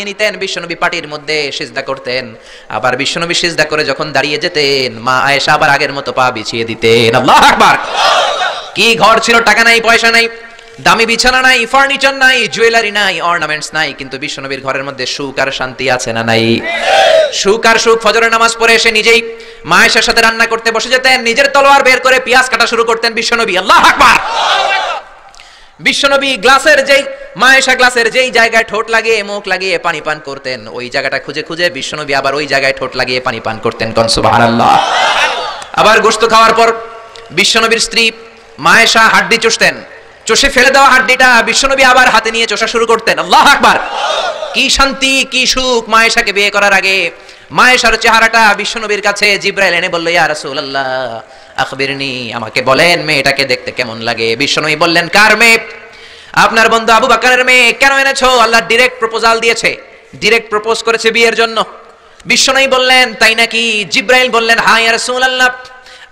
নিতেন, বিশ্বনবী পাটির মধ্যে সিজদা করতেন। আবার বিশ্বনবী সিজদা করে যখন দাঁড়িয়ে যেতেন, মা আয়েশা আবার আগের মতো পা বিছিয়ে দিতেন। আল্লাহু আকবার। কি ঘর ছিল, টাকা নাই, পয়সা নাই, দামি বিছানা নাই, ফার্নিচার নাই, জুয়েলারি নাই, অর্নামেন্টস নাই, কিন্তু বিশ্বনবীর ঘরের মধ্যে সুখ আর শান্তি আছে না নাই? সুখ আর সুখ। ফজরের নামাজ পড়ে এসে নিজেই মা আয়েশার সাথে রান্না করতে বসে যেতেন, নিজের তলোয়ার বের করে পেঁয়াজ কাটা শুরু করতেন বিশ্বনবী। আল্লাহু আকবার। বিশ্বনবী গ্লাসের মা আয়েশা গ্লাসের যেই জায়গায় ঠোঁট লাগিয়ে মুখ লাগিয়ে পানি পান করতেন, ওই জায়গাটা খুঁজে খুঁজে বিশ্বনবী আবার ওই জায়গায় ঠোঁট লাগিয়ে পানি পান করতেন। কোন সুবহানাল্লাহ। আবার গোশত খাওয়ার পর বিশ্বনবীর স্ত্রী মা আয়েশা হাড্ডি চুষতেন, চষে ফেলে দেওয়া হাড্ডিটা বিশ্বনবী আবার হাতে নিয়ে চষা শুরু করতেন। আল্লাহু আকবার। কি শান্তি, কি সুখ। মা আয়েশাকে বিয়ে করার আগে মা আয়েশার চেহারাটা বিশ্বনবীর কাছে জিবরাইল এনে বলল, ইয়া রাসূলুল্লাহ আখবিরনি, আমাকে বলেন মেয়েটাকে দেখতে কেমন লাগে। বিশ্বনবী বললেন, কার মেয়ে? আপনার বন্ধু আবু বকরের মেয়ে। কেন এনেছো? আল্লাহ ডাইরেক্ট প্রপোজাল দিয়েছে, ডাইরেক্ট প্রপোজ করেছে বিয়ের জন্য। বিশ্বনবী বললেন, তাই নাকি? জিবরাইল বললেন, হ্যাঁ ইয়া রাসূলুল্লাহ,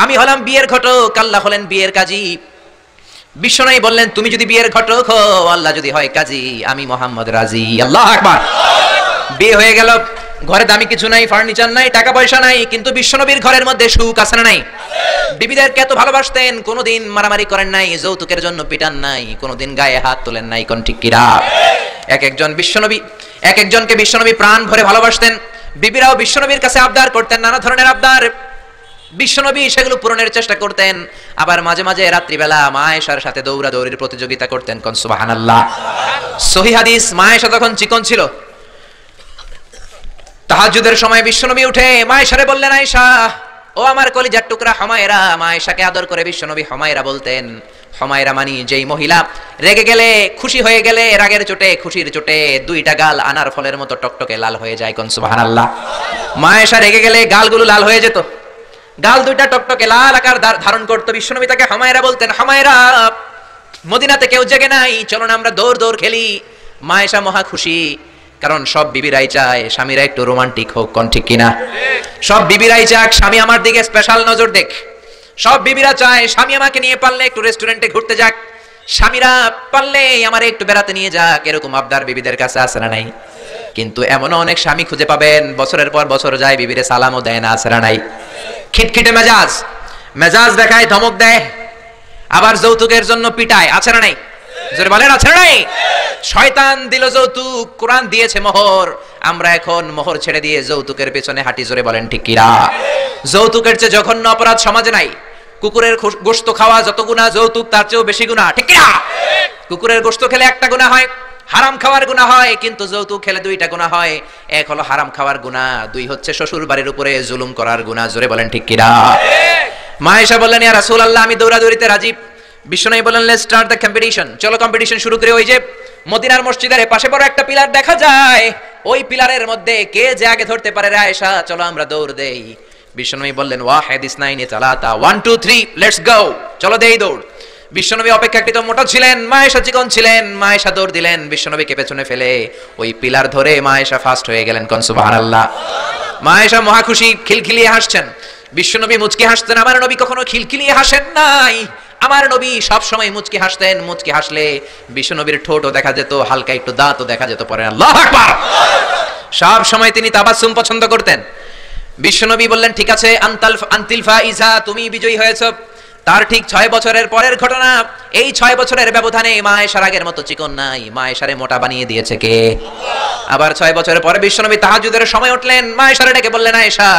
আমি হলাম বিয়ের ঘটক, আল্লাহ হলেন বিয়ের কাজী। বিশ্বনবী বললেন, তুমি যদি বিয়ের ঘটক হও, আল্লাহ যদি হয় কাজী, আমি মুহাম্মদ রাজি। আল্লাহু আকবার। বিয়ে হয়ে গেল। ঘরে দামি কিছু নাই, ফার্নিচার নাই, টাকা পয়সা নাই, কিন্তু বিশ্বনবীর ঘরের মধ্যে সুখ আছে না নাই? বিবিদেরকে এত ভালোবাসতেন, কোনোদিন মারামারি করেন নাই, যৌতুকের জন্য পিটান নাই, কোনোদিন গায়ে হাত তোলেন নাই। কোন ঠিক কিরা? এক একজনকে বিশ্বনবী প্রাণ ভরে ভালোবাসতেন। বিবিরাও বিশ্বনবীর কাছে আবদার করতেন, নানা ধরনের আবদার। বিশ্বনবী সেগুলো পূরণের চেষ্টা করতেন। আবার মাঝে মাঝে রাত্রিবেলা মা আয়েশার সাথে দৌড়াদৌড়ির প্রতিযোগিতা করতেন। কোন সুবহানাল্লাহ। সহিহ হাদিস, মা আয়েশা তখন চিকন ছিল। তাহাজ্জুদের সময় বিশ্বনবী উঠে মা আয়েশারে বললেন, আয়েশা, ও আমার কলিজার টুকরা হুমায়রা। মা আয়েশাকে আদর করে বিশ্বনবী হুমায়রা বলতেন। হুমায়রা মানি যেই মহিলা রেগে গেলে, খুশি হয়ে গেলে, রাগের চোটে, খুশির চোটে দুইটা গাল আনার ফলের মতো টকটকে লাল হয়ে যায়। কোন সুবহানাল্লাহ। মা আয়েশা রেগে গেলে গালগুলো লাল হয়ে যেত, গাল দুইটা টকটকে লাল আকার ধারণ করতো। বিশ্বনবী তাকে হুমায়রা বলতেন, হুমায়রা, মদিনাতে কেউ জেগে নাই, চলো না আমরা দৌড় দৌড় খেলি। মা আয়েশা মহা খুশি, কারণ সব বিবিরাই চায় স্বামীরা একটু রোমান্টিক হোক। কোন ঠিক কিনা? সব বিবিরাই চায় স্বামী আমার দিকে স্পেশাল নজর দেখ। সব বিবিরা চায় স্বামী আমাকে নিয়ে পারলে একটু রেস্টুরেন্টে ঘুরতে যাক, স্বামীরা পারলে আমার একটু বেড়াতে নিয়ে যাক। এরকম আবদার বিবিদের কাছে আছে না নাই? কিন্তু এমনও অনেক স্বামী খুঁজে পাবেন, বছরের পর বছর যায়, বিবিরে সালামও দেয় না, আছে না নাই? খিটখিটে মেজাজ দেখায়, ধমক দেয়, আবার যৌতুকের জন্য পিটায়, আছে না নাই? জোরে বলেন, আছে না নাই? শয়তান দিল যৌতুক, কোরআন দিয়েছে মোহর। আমরা এখন মোহর ছেড়ে দিয়ে যৌতুকের পেছনে হাঁটি। জোরে বলেন ঠিক কিনা? যৌতুকের চেয়ে জঘন্য অপরাধ সমাজে নাই। কুকুরের গোশত খাওয়া যত গুনাহ, যৌতুক তার চেয়েও বেশি গুনাহ। ঠিক কিনা? কুকুরের গোশত খেলে একটা গুনাহ হয়, হারাম খাওয়ার গুনাহ হয়, কিন্তু যৌতুক খেলে দুইটা গুনাহ হয়। এক হলো হারাম খাওয়ার গুনাহ, দুই হচ্ছে শ্বশুর বাড়ির উপরে জুলুম করার গুনাহ। জোরে বলেন ঠিক কিনা? মা আয়েশা বললেন, ইয়া রাসূলুল্লাহ, আমি দৌড়াদৌড়িতে রাজি। বিশ্বনবী বললেন, লেটস স্টার্ট দ্য কম্পিটিশন, চলো কম্পিটিশন শুরু করে। ওই যে মদিনার মসজিদের পাশে বড় একটা পিলার দেখা যায়, ওই পিলারের মধ্যে কে যে আগে ধরতে পারে, রে আয়েশা, চলো আমরা দৌড় দেই। বিশ্বনবী বললেন, ওয়াহিদ ইসনাইনি সালাতা, 1 2 3 লেটস গো, চলো দেই দৌড়। বিশ্বনবী অপেক্ষাকৃত মোটা ছিলেন, মা আয়েশা চিকন ছিলেন। মা আয়েশা দৌড় দিলেন, বিশ্বনবীকে পেছনে ফেলে ওই পিলার ধরে মা আয়েশা ফার্স্ট হয়ে গেলেন। কোন সুবহানাল্লাহ। মা আয়েশা মহা খুশি, খিলখিলিয়ে হাসছেন। বিশ্বনবী মুচকি হাসতেন। আমার নবী কখনো খিলখিলিয়ে হাসেন নাই, আমার নবী সব সময় মুচকি হাসতেন। মুচকি হাসলে বিশ্বনবীর ঠোঁটও দেখা যেত, হালকা একটু দাঁতও দেখা যেত। পরে আল্লাহু আকবার। সব সময় তিনি তাবাসসুম পছন্দ করতেন। বিশ্বনবী বললেন, ঠিক আছে, আনতিল ফাইজা, তুমি বিজয়ী হয়েছো। তার ঠিক 6 বছরের পরের ঘটনা। এই 6 বছরের ব্যবধানে মা আয়েশার আগের মতো চিকন নাই, মা আয়েশারে মোটা বানিয়ে দিয়েছে কে? আবার 6 বছরের পরে বিশ্বনবী তাহাজ্জুদের সময় উঠলেন, মা আয়েশারে ডেকে বললেন, আয়েশা,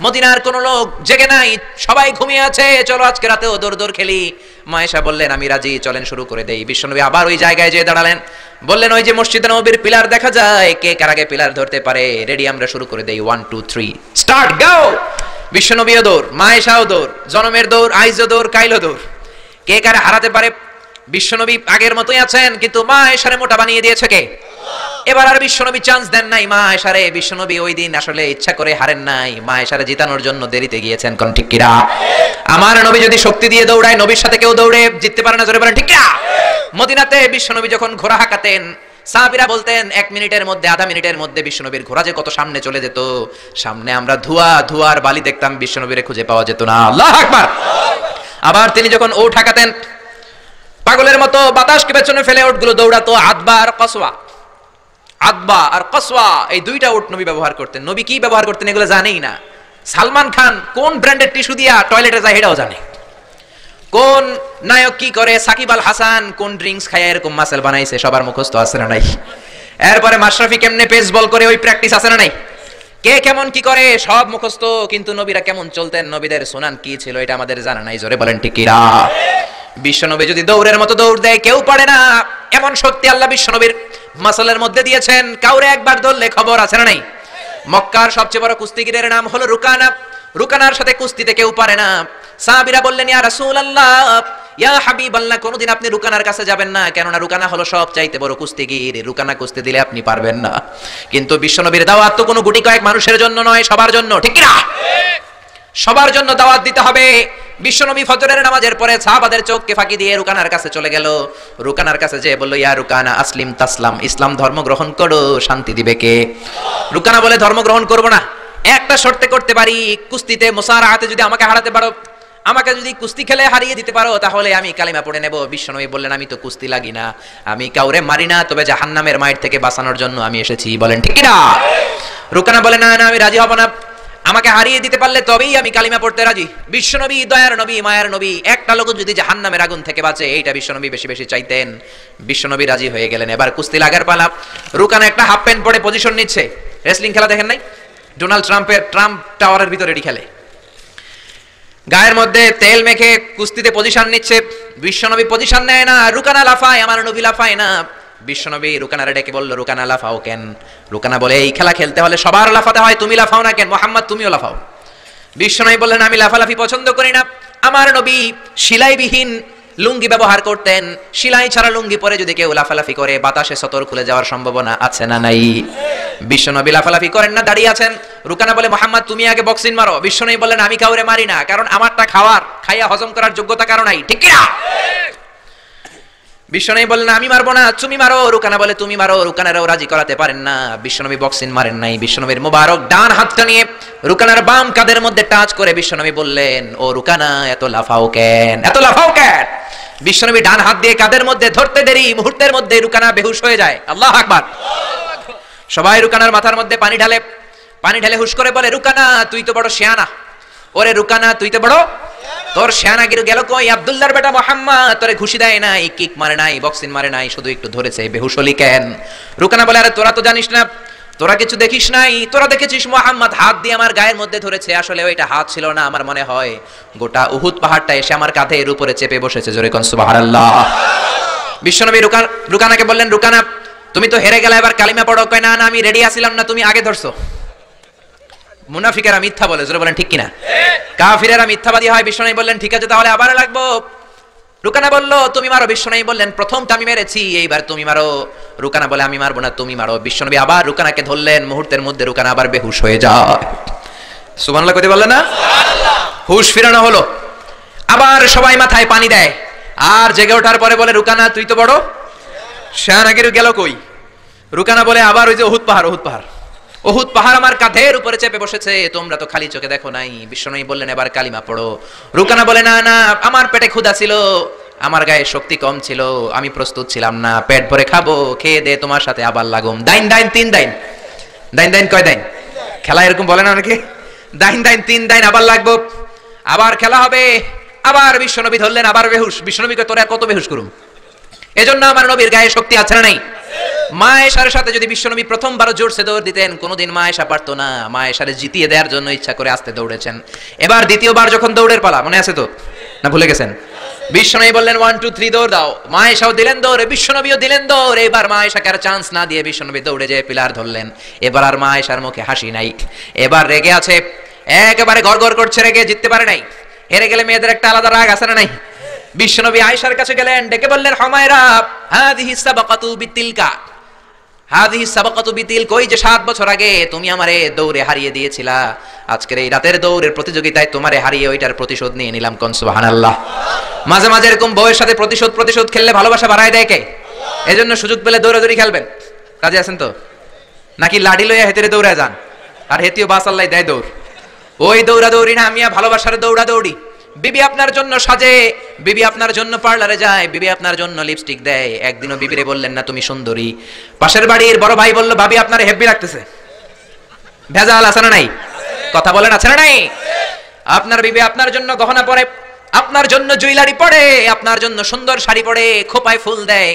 মদিনার কোনো লোক জেগে নাই, সবাই ঘুমিয়ে আছে, চলো আজকে রাতেও দৌড় দৌড় খেলি। মা আয়েশা বললেন, আমি রাজি, চলেন শুরু করে দেই। বিশ্বনবী আবার ওই জায়গায় যেয়ে দাঁড়ালেন, বললেন, ওই যে মসজিদে নববীর পিলার দেখা যায়, কে কার আগে পিলার ধরতে পারে? রেডি, আমরা শুরু করে দেই, 1 2 3 স্টার্ট, গো। বিশ্বনবীও দৌড়, মা আয়েশাও দৌড়, জনমের দৌড়, আইজও দৌড়, কাইলও দৌড়। কে কারে হারাতে পারে? বিশ্বনবী আগের মতোই আছেন, কিন্তু মা আয়েশারে মোটা বানিয়ে দিয়েছে কে? এবার আর বিশ্বনবী চান্স দেন নাই মা আয়েশারে। বিশ্বনবী ওই দিন আসলে ইচ্ছা করে হারেন নাই, মা আয়েশারে জিতানোর জন্য দেরিতে গিয়েছেন। কোন ঠিক কিনা? আমার নবী যদি শক্তি দিয়ে দৌড়ায়, নবীর সাথে কেউ দৌড়ে জিততে পারে না। জোরে বলেন ঠিক কিনা? মদিনাতে বিশ্বনবী যখন ঘোড়া হাঁকাতেন, সাহাবীরা বলতেন 1 মিনিটের মধ্যে, আধা মিনিটের মধ্যে বিশ্বনবীর ঘোড়া যে কত সামনে চলে যেত। সামনে আমরা ধোঁয়ার বালি দেখতাম, বিশ্বনবীরে খুঁজে পাওয়া যেত না। আল্লাহু আকবার। আবার তিনি যখন ওট হাঁকাতেন, পাগলের মতো বাতাসকে পেছনে ফেলে ওটগুলো দৌড়াতো। আদবার কসওয়া, আদবা আর কসওয়া, এই দুইটা উট নবী ব্যবহার করতেন। নবী কি ব্যবহার করতেন এগুলো জানেই না। সালমান খান কোন ব্র্যান্ডের টিস্যু দিয়া টয়লেটে যায় এটাও জানে। কোন নায়ক কি করে, সাকিব আল হাসান কোন ড্রিঙ্কস খায় এরকম মাসেল বানাইছে সবার মুখস্থ আছে না নাই? এরপরে মাশরাফি কেমনে পেস বল করে ওই প্র্যাকটিস আছে না নাই? কে কেমন কি করে সব মুখস্থ, কিন্তু নবীরা কেমন চলতেন, নবীদের সুনান কি ছিল এটা আমাদের জানা নাই। জোরে বলেন ঠিক কি না? বিশ্বনবী যদি দৌড়ের মতো দৌড় দেয় কেউ পারে না, এমন শক্তি আল্লাহ বিশ্বনবীর মাসলের মধ্যে দিয়েছেন। কাউরে একবার ধরলে খবর আছে না নাই? মক্কার সবচেয়ে বড় কুস্তিগিরের নাম হলো রুকানা। রুকানার সাথে কুস্তিতে কেউ পারে না। সাহাবীরা বললেন, ইয়া রাসূলুল্লাহ, ইয়া হাবিবাল্লাহ, কোনদিন আপনি রুকানার কাছে যাবেন না, কেননা রুকানা হলো সবচাইতে বড় কুস্তিগির, রুকানা কুস্তি দিলে আপনি পারবেন না। কিন্তু বিশ্বনবীর দাওয়াত তো কোনো গুটি কয়েক মানুষের জন্য নয়, সবার জন্য, ঠিক কি না? সবার জন্য দাওয়াত দিতে হবে। বিশ্বনবী ফজরের নামাজের পরে সাহাবাদের চোখকে ফাঁকি দিয়ে রুকানার কাছে চলে গেল। রুকানার কাছে যেয়ে বলল, ইয়া রুকানা আসলিম তাসলাম, ইসলাম ধর্ম গ্রহণ করো, শান্তি দিবে কে? রুকানা বলে, ধর্ম গ্রহণ করব না, একটা শর্তে করতে পারি, কুস্তিতে মুসারাহাতে যদি আমাকে হারাতে পারো, আমাকে যদি কুস্তি খেলে হারিয়ে দিতে পারো, তাহলে আমি কালিমা পড়ে নেব। বিশ্বনবী বললেন, আমি তো কুস্তি লাগি না, আমি কাউরে মারি না, তবে জাহান্নামের মাইর থেকে বাঁচানোর জন্য আমি এসেছি। বলেন ঠিক কি না? রুকানা বলে, না না, আমি রাজি হব না, আমাকে হারিয়ে দিতে পারলে তবেই আমি কালিমা পড়তে রাজি। বিশ্বনবী দয়ার নবী, মায়ার নবী, একটা লোক যদি জাহান্নামের আগুন থেকে বাঁচে, এইটা বিশ্বনবী বেশি বেশি চাইতেন। বিশ্বনবী রাজি হয়ে গেলেন। এবার কুস্তি লাগার পালা। রুকানা একটা হাফ প্যান্ট পরে পজিশন নিচ্ছে। রেসলিং খেলা দেখেন নাই? ডোনাল্ড ট্রাম্পের ট্রাম্প টাওয়ারের ভিতরে এটি খেলে, গায়ের মধ্যে তেল মেখে কুস্তিতে পজিশন নিচ্ছে। বিশ্বনবী পজিশন নেয় না, রুকানা লাফায়, আমার নবী লাফায় না। বিশ্বনবী রুকানারে ডেকে বলল, রুকানা লাফাও কেন? রুকানা বলে, এই খেলা খেলতে হলে সবার লাফাতে হয়, তুমি লাফাও না কেন? মুহাম্মদ তুমিও লাফাও। বিশ্বনবী বললেন, আমি লাফালাফি পছন্দ করি না। আমার নবী সেলাইবিহীন লুঙ্গি ব্যবহার করতেন। সেলাই ছাড়া লুঙ্গি পরে যদি কেউ লাফালাফি করে, বাতাসে সতর খুলে যাওয়ার সম্ভাবনা আছে না নাই? বিশ্বনবী লাফালাফি করেন না, দাঁড়িয়ে আছেন। রুকানা বলে, মুহাম্মদ তুমি আগে বক্সিং মারো। বিশ্বনবী বললেন, আমি কাউরে মারি না, কারণ আমারটা খাইয়া হজম করার যোগ্যতা কারো নাই, ঠিক কি না? বিশ্বনবী বললেন, আমি মারবো না, তুমি মারো। রুকানা বলে, তুমি মারো। রুকানারাও রাজি করাতে পারেন না। বিশ্বনবী বক্সিং মারেন নাই। বিশ্বনবীর মুবারক ডান হাতটা নিয়ে রুকানার বাম কাঁধের মধ্যে টাচ করে বিশ্বনবী বললেন, ও রুকানা, এত লাফাও কেন, এত লাফাও কেন? বিশ্বনবী ডান হাত দিয়ে কাঁধের মধ্যে ধরতে দেরি, মুহূর্তের মধ্যে রুকানা বেহুশ হয়ে যায়। আল্লাহু আকবার। সবাই রুকানার মাথার মধ্যে পানি ঢালে। পানি ঢালে হুশ করে বলে, রুকানা তুই তো বড় শিয়ানা। ওরে রুকানা তুই তো বড়, তোর শিয়ানাগিরি গেল কই? আব্দুল্লাহর বেটা মুহাম্মদ তোরে ঘুষি দেয় নাই, কিক মারে নাই, বক্সিং মারে নাই, শুধু একটু ধরেছে, বেহুশ হলি কেন? রুকানা বলে, আরে তোরা তো জানিস না, তোরা কিছু দেখিস নাই, তোরা দেখেছিস মুহাম্মদ হাত দিয়ে আমার গায়ের মধ্যে ধরেছে, আসলে ওইটা হাত ছিল না, আমার মনে হয় গোটা উহুদ পাহাড়টা এসে আমার কাঁধের উপরে চেপে বসেছে। জোরে কোন সুবহানাল্লাহ। বিশ্বনবী রুকানাকে বললেন, রুকানা তুমি তো হেরে গেলে, এবার কালিমা পড়ো। কয়, না না, আমি রেডি আছিলাম না, তুমি আগে ধরছো। মুনাফিকেরা মিথ্যা বলে, জোরে বলেন ঠিক কিনা? কাফিরেরা মিথ্যাবাদী হয়। বিশ্বনবী বললেন, ঠিক আছে তাহলে আবার লাগবো। রুকানা বলল, তুমি মারো। বিশ্বনবী বললেন, প্রথমটা আমি মেরেছি, এইবার তুমি মারো। রুকানা বলে, আমি মারবো না, তুমি মারো। বিশ্বনবী আবার রুকানাকে ধরলেন। মুহূর্তের মধ্যে রুকানা আবার বেহুশ হয়ে যায়। সুবহানাল্লাহ কইতে বললেন না? সুবহানাল্লাহ। হুশ ফিরানো হলো। আবার সবাই মাথায় পানি দেয়। আর জেগে ওঠার পরে বলে, রুকানা তুই তো বড় শিয়ানাগিরি গেল কই? রুকানা বলে, আবার ওই যে উহুদ পাহাড়, উহুদ পাহাড়, উহুদ পাহাড় আমার কাঁধের উপরে চেপে বসেছে, তোমরা তো খালি চোখে দেখো নাই। বিশ্বনবী বললেন, এবার কালিমা পড়ো। রুকানা বলে, না না, আমার পেটে ক্ষুধা ছিল, আমার গায়ে শক্তি কম ছিল, আমি প্রস্তুত ছিলাম না, পেট ভরে খাবো, খেয়ে দে তোমার সাথে আবার লাগুম। দাইন দাইন তিন দাইন, দাইন দাইন কয় দাইন? খেলা এরকম বলে না অনেকে, দাইন দাইন তিন দাইন, আবার লাগবো, আবার খেলা হবে। আবার বিশ্বনবী ধরলেন, আবার বেহুশ। বিশ্বনবীকে তোরা কত বেহুশ করুম? এজন্য আমার নবীর গায়ে শক্তি আছে না নাই? মা আয়েশার সাথে যদি বিশ্বনবী প্রথমবার জোরসে দৌড় দিতেন, কোনোদিন মা আয়েশা পারতো না। মা আয়েশারে জিতিয়ে দেওয়ার জন্য ইচ্ছা করে আস্তে দৌড়েছেন। এবার দ্বিতীয়বার যখন দৌড়ের পালা, মনে আছে তো না ভুলে গেছেন? বিশ্বনবী বললেন 1 2 3 দৌড় দাও। মা আয়েশাও দিলেন দৌড়, বিশ্বনবীও দিলেন দৌড়। এবার মা আয়েশাকে আর চান্স না দিয়ে বিশ্বনবী দৌড়ে যেয়ে পিলার ধরলেন। এবার আর মা আয়েশার মুখে হাসি নাই, এবার রেগে আছে, একেবারে গড়গড় করছে, রেগে জিততে পারে নাই। হেরে গেলে মেয়েদের একটা আলাদা রাগ আছে না নাই? বিশ্বনবী আয়েশার কাছে গেলেন, ডেকে বললেন, হুমায়রা হাদিহি সাবাকাতু বিতিলকা, হাদিহি সাবাকাতু বিতিল, কই যে 7 বছর আগে তুমি আমারে দৌড়ে হারিয়ে দিয়েছিলা, আজকের এই রাতের দৌড়ের প্রতিযোগিতায় তোমারে হারিয়ে ওইটার প্রতিশোধ নিয়ে নিলাম। কোন সুবহানাল্লাহ। মাঝে মাঝে এরকম বউয়ের সাথে প্রতিশোধ খেললে ভালোবাসা বাড়ায় দেয় কে? এজন্য সুযোগ পেলে দৌড়াদৌড়ি খেলবেন। কাজে আছেন তো নাকি লাঠি লইয়া হেতেরে দৌড়ে যান, আর হেতিও বাস আল্লাহ দেয় দৌড়। ওই দৌড়াদৌড়ি না, আমিয়া ভালোবাসার দৌড়াদৌড়ি। বিবি আপনার জন্য সাজে, বিবি আপনার জন্য পার্লারে যায়, বিবি আপনার জন্য লিপস্টিক দেয়, একদিনও বিবিরে বললেন না তুমি সুন্দরী। পাশের বাড়ির বড় ভাই বলল ভাবি আপনার হেব্বি লাগতেছে, ভেজাল আছে না নাই? কথা বলেন আছে না নাই? আপনার বিবি আপনার জন্য গহনা পরে, আপনার জন্য জুয়েলারি পরে, আপনার জন্য সুন্দর শাড়ি পরে, খোপায় ফুল দেয়,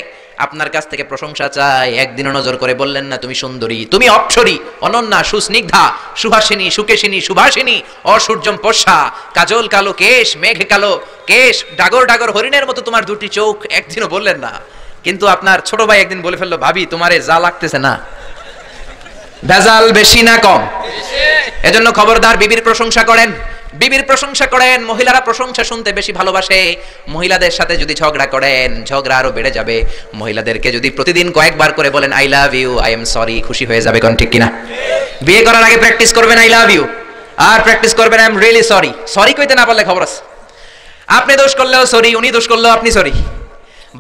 আপনার কাছ থেকে প্রশংসা চায়, একদিনও নজর করে বললেন না তুমি সুন্দরী, তুমি অপ্সরী, অনন্যা, সুস্নিগ্ধা, সুহাসিনী, সুকেশিনী, সুভাষিনী, অসূর্যম পশা, কাজল কালো কেশ, মেঘ কালো কেশ, ডাগর ডাগর হরিণের মতো তোমার দুটি চোখ, একদিনও বললেন না। কিন্তু আপনার ছোট ভাই একদিন বলে ফেললো ভাবি তোমারে যা লাগতেছে না। ভেজাল বেশি না কম? এজন্য খবরদার বিবির প্রশংসা করেন, বিবির প্রশংসা করেন। মহিলারা প্রশংসা শুনতে বেশি ভালোবাসে। মহিলাদের সাথে যদি ঝগড়া করেন, ঝগড়া আরো বেড়ে যাবে। মহিলাদেরকে যদি প্রতিদিন কয়েকবার করে বলেন I love you, I am sorry, খুশি হয়ে যাবে। কোন ঠিক কিনা? বিয়ে করার আগে প্র্যাকটিস করবেন আই লাভ ইউ, আর প্র্যাকটিস করবেন I am really sorry. Sorry কইতে না পারলে খবর আছে। আপনি দোষ করলেও সরি, উনি দোষ করলেও আপনি সরি।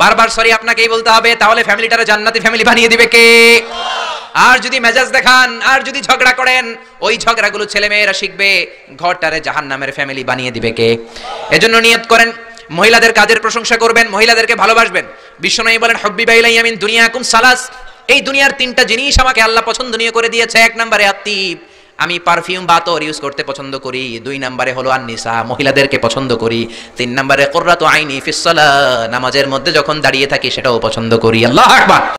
বারবার সরি আপনাকেই বলতে হবে, তাহলে ফ্যামিলিটারে জান্নাতি ফ্যামিলি বানিয়ে দিবে কে? আর যদি মেজাজ দেখান, আর যদি ঝগড়া করেন, ওই ঝগড়াগুলো ছেলে মেয়েরা শিখবে, ঘরটারে জাহান্নামের ফ্যামিলি বানিয়ে দিবে কে? এজন্য নিয়ত করেন মহিলাদের কাজের প্রশংসা করবেন, মহিলাদেরকে ভালোবাসবেন। বিশ্বনবী বলেন হুব্বিবা ইলাইয়া মিন দুনিয়াকুম সালাস, এই দুনিয়ার তিনটা জিনিস আমাকে আল্লাহ পছন্দনীয় করে দিয়েছে। এক নম্বরে আত্তিব, আমি পারফিউম বা আতর ইউজ করতে পছন্দ করি। দুই নম্বরে হলো আন-নিসা, মহিলাদেরকে পছন্দ করি। তিন নম্বরে কুররাতু আইনি ফিস সালাহ, নামাজের মধ্যে যখন দাঁড়িয়ে থাকি সেটাও পছন্দ করি। আল্লাহু আকবার।